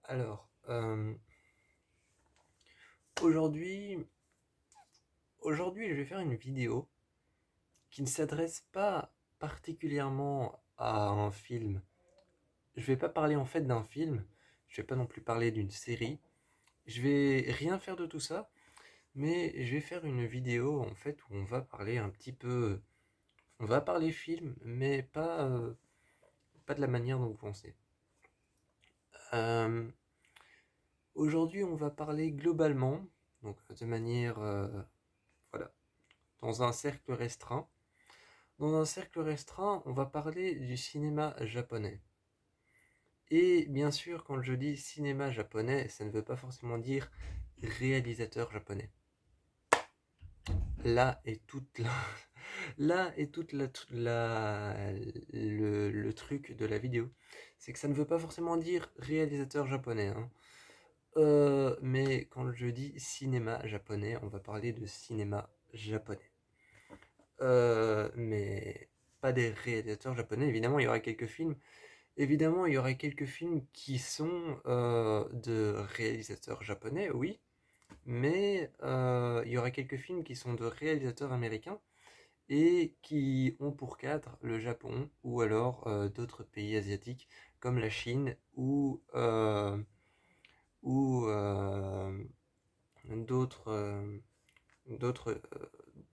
Alors, aujourd'hui, aujourd'hui, je vais faire une vidéo qui ne s'adresse pas particulièrement à un film. Je vais pas parler en fait d'un film, je vais pas non plus parler d'une série. Je vais rien faire de tout ça, mais je vais faire une vidéo en fait où on va parler un petit peu, on va parler film, mais pas de la manière dont vous pensez. Euh, Aujourd'hui, on va parler globalement, donc de manière, voilà, dans un cercle restreint. Dans un cercle restreint, on va parler du cinéma japonais. Et bien sûr, quand je dis cinéma japonais, ça ne veut pas forcément dire réalisateur japonais. Là est toute la, là est le truc de la vidéo. C'est que ça ne veut pas forcément dire réalisateur japonais, hein. Mais quand je dis cinéma japonais, on va parler de cinéma japonais. Mais pas des réalisateurs japonais. Évidemment, il y aura quelques films. Évidemment, il y aura quelques films qui sont de réalisateurs japonais, oui. Mais il y aura quelques films qui sont de réalisateurs américains et qui ont pour cadre le Japon ou alors d'autres pays asiatiques comme la Chine ou d'autres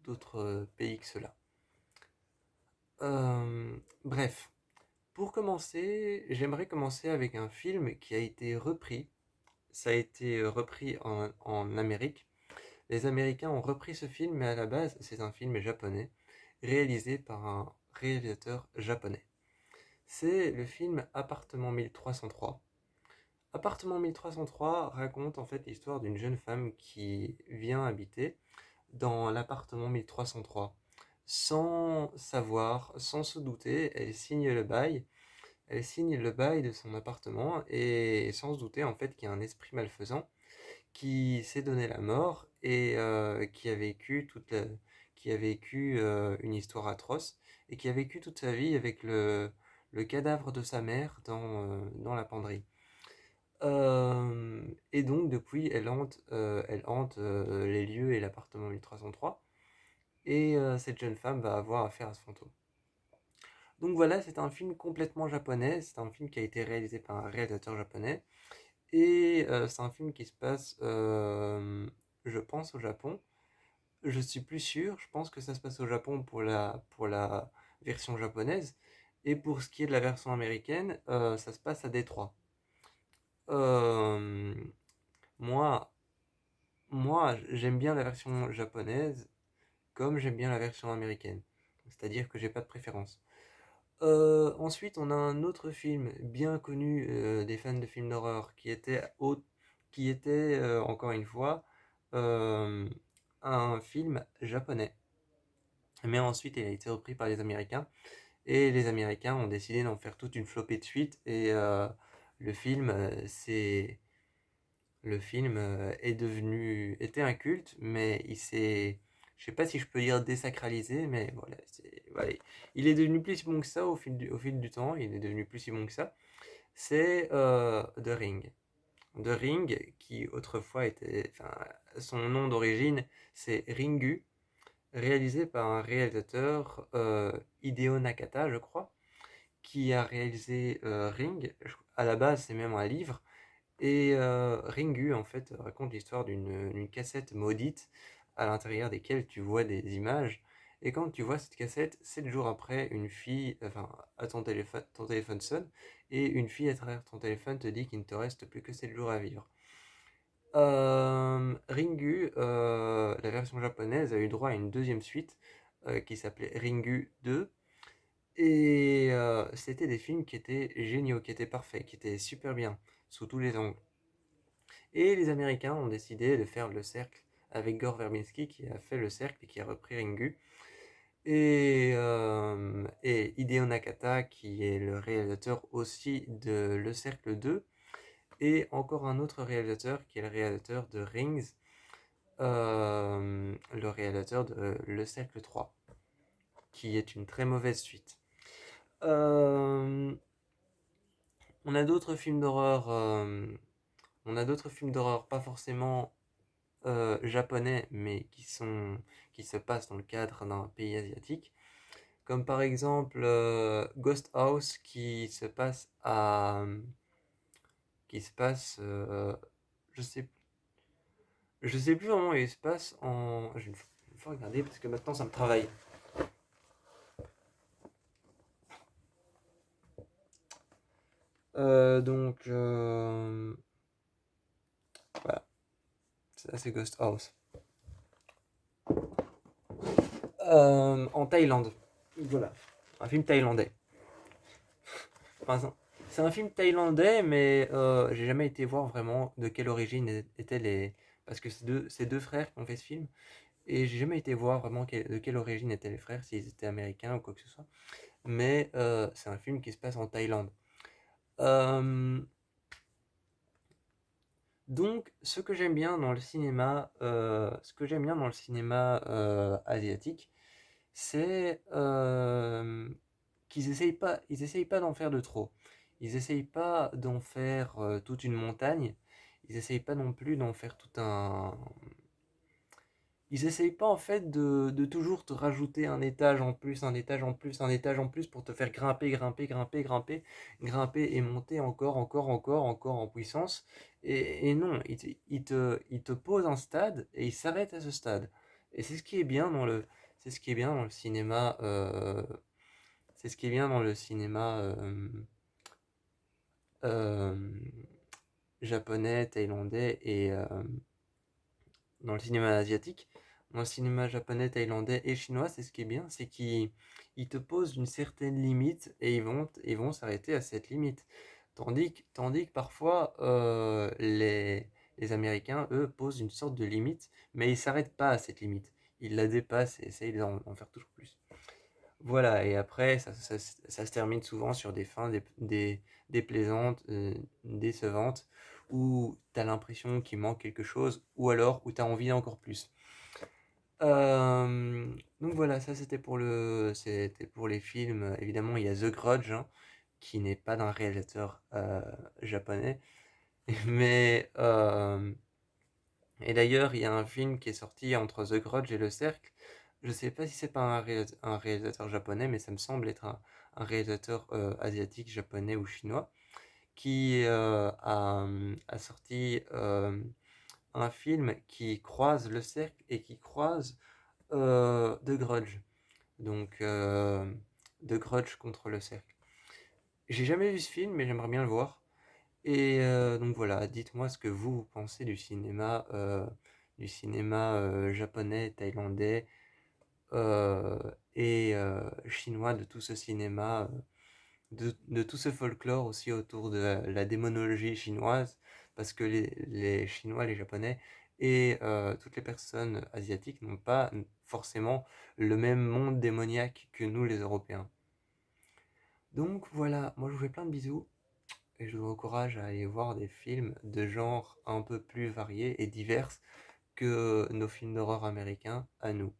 d'autres pays que cela. Bref, pour commencer, j'aimerais commencer avec un film qui a été repris. Ça a été repris en Amérique. Les Américains ont repris ce film, mais à la base, c'est un film japonais, réalisé par un réalisateur japonais. C'est le film Appartement 1303. Appartement 1303 raconte en fait l'histoire d'une jeune femme qui vient habiter dans l'appartement 1303. Sans savoir, sans se douter, elle signe le bail. Elle signe le bail de son appartement et sans se douter en fait qu'il y a un esprit malfaisant qui s'est donné la mort et qui a vécu une histoire atroce et qui a vécu toute sa vie avec le cadavre de sa mère dans la penderie. Et donc depuis, elle hante les lieux et l'appartement 1303 et cette jeune femme va avoir affaire à ce fantôme. Donc voilà, c'est un film complètement japonais, c'est un film qui a été réalisé par un réalisateur japonais. Et c'est un film qui se passe, je pense, au Japon. Je suis plus sûr, je pense que ça se passe au Japon pour la version japonaise. Et pour ce qui est de la version américaine, ça se passe à Détroit. Euh, moi, moi, j'aime bien la version japonaise comme j'aime bien la version américaine. C'est-à-dire que j'ai pas de préférence. Ensuite, on a un autre film bien connu des fans de films d'horreur qui était encore une fois euh, un film japonais. Mais ensuite, il a été repris par les Américains et les Américains ont décidé d'en faire toute une flopée de suite et le film, le film était un culte, mais je sais pas si je peux dire désacralisé, mais voilà, voilà. Il est devenu plus si bon que ça au fil du temps, il est devenu plus si bon que ça. C'est The Ring. The Ring, qui autrefois était, enfin, son nom d'origine, c'est Ringu, réalisé par un réalisateur, Hideo Nakata, je crois, qui a réalisé Ring. À la base, c'est même un livre. Et Ringu, en fait, raconte l'histoire d'une cassette maudite à l'intérieur desquelles tu vois des images. Et quand tu vois cette cassette, 7 jours après, une fille, enfin, à ton téléphone sonne, et une fille à travers ton téléphone te dit qu'il ne te reste plus que 7 jours à vivre. Ringu, la version japonaise, a eu droit à une deuxième suite qui s'appelait Ringu 2. Et c'était des films qui étaient géniaux, qui étaient parfaits, qui étaient super bien, sous tous les angles. Et les Américains ont décidé de faire le cercle avec Gore Verbinski qui a fait le cercle et qui a repris Ringu. Et Hideo Nakata qui est le réalisateur aussi de Le Cercle 2. Et encore un autre réalisateur qui est le réalisateur de Rings, le réalisateur de Le Cercle 3, qui est une très mauvaise suite. Euh, on a d'autres films d'horreur On a d'autres films d'horreur, pas forcément japonais, mais qui se passent dans le cadre d'un pays asiatique. Comme par exemple Ghost House qui se passe, je sais, je sais plus vraiment où il se passe je vais une fois regarder parce que maintenant ça me travaille. Donc, voilà, ça c'est Ghost House. En Thaïlande. Voilà, un film thaïlandais. Enfin, c'est un film thaïlandais, mais j'ai jamais été voir vraiment de quelle origine étaient les. Parce que c'est deux frères qui ont fait ce film, et j'ai jamais été voir vraiment de quelle origine étaient les frères, s'ils étaient américains ou quoi que ce soit. Mais c'est un film qui se passe en Thaïlande. Euh, donc, ce que j'aime bien dans le cinéma asiatique, c'est ils essayent pas d'en faire de trop. Ils essayent pas d'en faire toute une montagne. Ils essayent pas non plus d'en faire tout un. Ils essayent pas en fait de toujours te rajouter un étage en plus, un étage en plus, un étage en plus pour te faire grimper et monter encore en puissance. Et non, ils te posent un stade et ils s'arrêtent à ce stade. Et c'est ce qui est bien c'est ce qui est bien dans le cinéma. C'est ce qui est bien dans le cinéma euh, japonais, thaïlandais et dans le cinéma asiatique. Dans le cinéma japonais, thaïlandais et chinois, c'est ce qui est bien, c'est qu'ils te posent une certaine limite et ils vont s'arrêter à cette limite. Tandis que parfois, les Américains, eux, posent une sorte de limite, mais ils s'arrêtent pas à cette limite. Ils la dépassent et essayent d'en faire toujours plus. Voilà, et après, ça se termine souvent sur des fins déplaisantes, décevantes, où tu as l'impression qu'il manque quelque chose, ou alors où tu as envie d'encore plus. Donc voilà, ça c'était pour les films. Évidemment, il y a The Grudge, hein, qui n'est pas d'un réalisateur japonais, mais et d'ailleurs, il y a un film qui est sorti entre The Grudge et Le Cercle. Je sais pas si c'est pas un réalisateur japonais, mais ça me semble être un réalisateur asiatique, japonais ou chinois, qui a sorti un film qui croise Le Cercle et qui croise The Grudge. Donc, The Grudge contre Le Cercle. J'ai jamais vu ce film, mais j'aimerais bien le voir. Et donc voilà, dites-moi ce que vous pensez du cinéma japonais, thaïlandais et chinois, de tout ce cinéma, de tout ce folklore aussi autour de la démonologie chinoise, parce que les Chinois, les Japonais et toutes les personnes asiatiques n'ont pas forcément le même monde démoniaque que nous, les Européens. Donc voilà, moi je vous fais plein de bisous. Et je vous encourage à aller voir des films de genre un peu plus variés et divers que nos films d'horreur américains à nous.